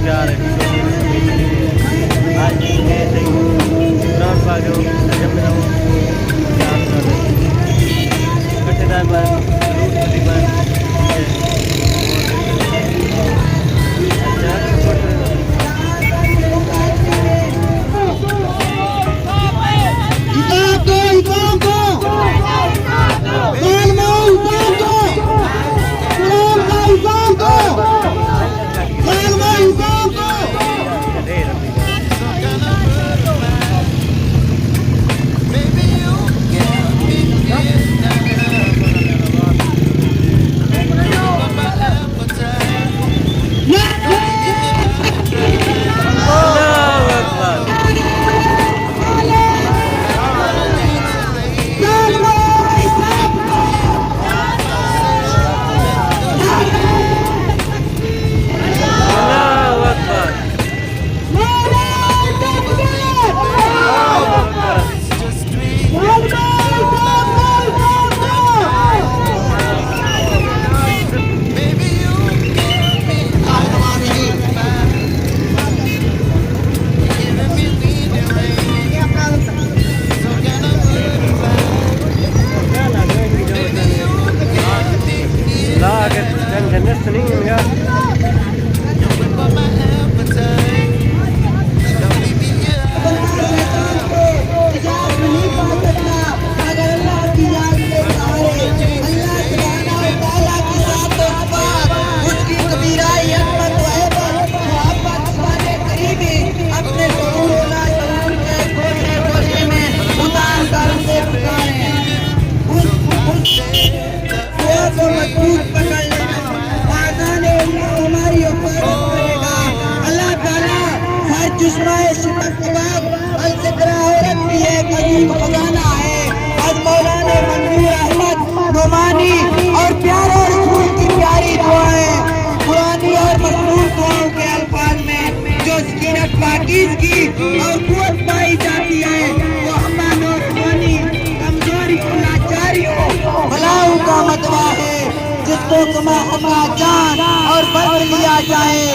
प्यार है आज ऐसे ही ग्राउंड पर जो जब मैं प्यार कर कठिनाई पर और प्यारे रसूल की प्यारी दुआएं पुरानी और मशहूर दुआओं के अल्फाज में जो सकीनत पाकीज़गी और कुव्वत पाई जाती है वो अमन और रूहानी कमजोरी और लाचारियों भलाओं का मतवा है जिसको कमा अपना जान और बदल लिया जाए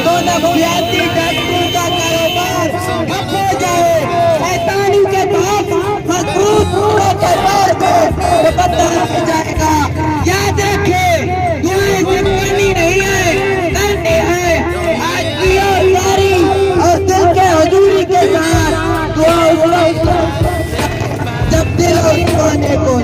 तो नफसियाती डॉक्टरों का कारोबार ठप हो जाए शैतानी के भाग मजबूत टुकड़ों के पैर पे मुकद्दर हो जाएगा। याद रखे दुआएं सिर्फ करनी नहीं है करनी है आज की और यारी और दिल के हुजूरी के साथ दुआ जब दिल और दीवाने को